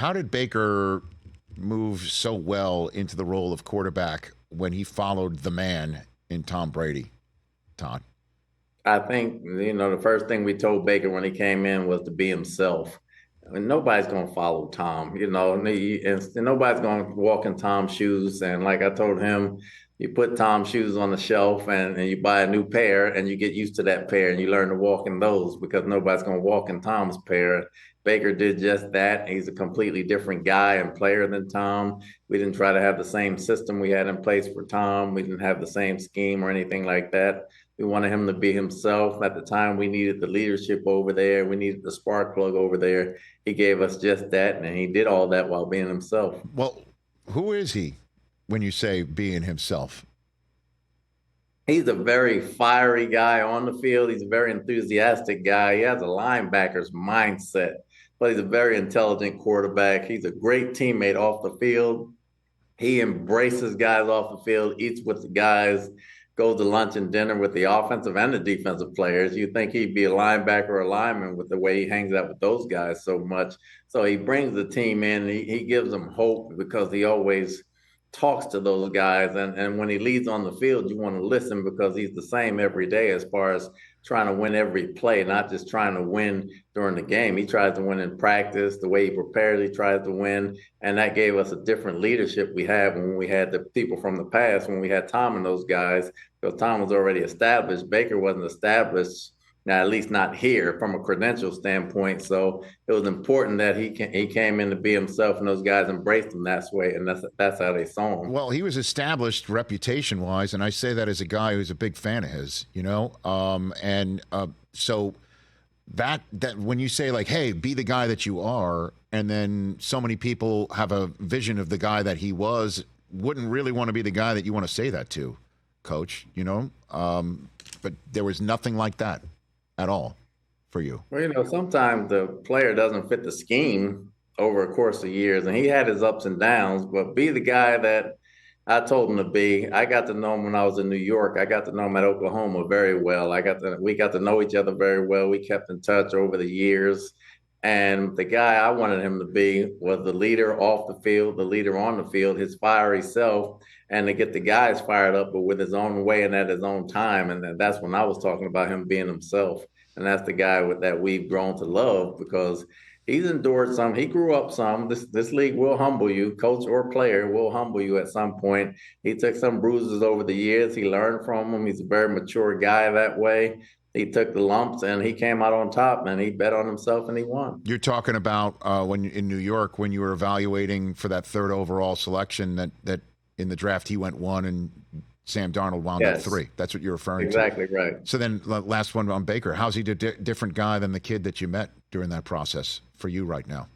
how did Baker move so well into the role of quarterback when he followed the man in Tom Brady, Todd? I think, the first thing we told Baker when he came in was to be himself. I mean, nobody's going to follow Tom, and nobody's going to walk in Tom's shoes. And like I told him, you put Tom's shoes on the shelf and you buy a new pair and you get used to that pair and you learn to walk in those because nobody's going to walk in Tom's pair. Baker did just that. He's a completely different guy and player than Tom. We didn't try to have the same system we had in place for Tom. We didn't have the same scheme or anything like that. We wanted him to be himself. At the time, we needed the leadership over there. We needed the spark plug over there. He gave us just that, and he did all that while being himself. Well, who is he when you say being himself? He's a very fiery guy on the field. He's a very enthusiastic guy. He has a linebacker's mindset, but he's a very intelligent quarterback. He's a great teammate off the field. He embraces guys off the field, eats with the guys, goes to lunch and dinner with the offensive and the defensive players. You'd think he'd be a linebacker or a lineman with the way he hangs out with those guys so much. So he brings the team in. He gives them hope because he always talks to those guys. And when he leads on the field, you want to listen because he's the same every day as far as trying to win every play, not just trying to win during the game. He tries to win in practice. The way he prepares, he tries to win. And that gave us a different leadership we had when we had the people from the past, when we had Tom and those guys, because Tom was already established. Baker wasn't established. Now, at least not here from a credential standpoint. So it was important that he came in to be himself, and those guys embraced him that way, and that's how they saw him. Well, he was established reputation-wise, and I say that as a guy who's a big fan of his, so that when you say, like, hey, be the guy that you are, and then so many people have a vision of the guy that he was, wouldn't really want to be the guy that you want to say that to, Coach, but there was nothing like that at all for you. Well, sometimes the player doesn't fit the scheme over a course of years, and he had his ups and downs, but be the guy that I told him to be. I got to know him when I was in New York. I got to know him at Oklahoma very well. We got to know each other very well. We kept in touch over the years. And the guy I wanted him to be was the leader off the field, the leader on the field, his fiery self, and to get the guys fired up, but with his own way and at his own time. And that's when I was talking about him being himself. And that's the guy that we've grown to love because he's endured some. He grew up some. This league will humble you. Coach or player will humble you at some point. He took some bruises over the years. He learned from them. He's a very mature guy that way. He took the lumps and he came out on top, and he bet on himself and he won. You're talking about when in New York when you were evaluating for that third overall selection that in the draft he went 1 and Sam Darnold wound up 3. That's what you're referring to. Exactly right. So then last one on Baker. How's he a different guy than the kid that you met during that process for you right now?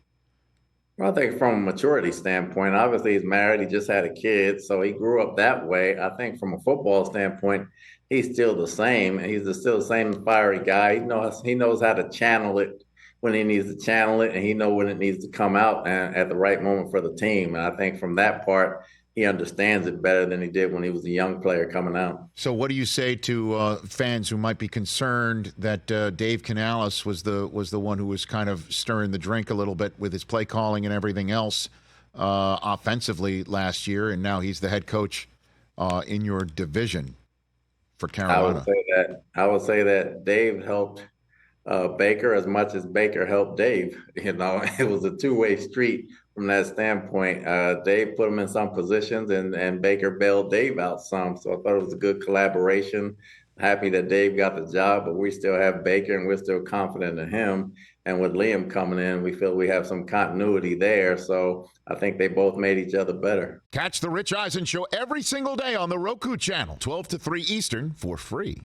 Well, I think from a maturity standpoint, obviously he's married. He just had a kid, so he grew up that way. I think from a football standpoint, he's still the same. He's still the same fiery guy. He knows how to channel it when he needs to channel it, and he knows when it needs to come out at the right moment for the team. And I think from that part, he understands it better than he did when he was a young player coming out. So what do you say to fans who might be concerned that Dave Canales was the one who was kind of stirring the drink a little bit with his play calling and everything else offensively last year, and now he's the head coach in your division for Carolina? I would say that Dave helped Baker as much as Baker helped Dave. It was a two-way street from that standpoint. Dave put him in some positions and Baker bailed Dave out some. So I thought it was a good collaboration. Happy that Dave got the job, but we still have Baker and we're still confident in him. And with Liam coming in, we feel we have some continuity there. So I think they both made each other better. Catch the Rich Eisen Show every single day on the Roku channel, 12 to 3 Eastern for free.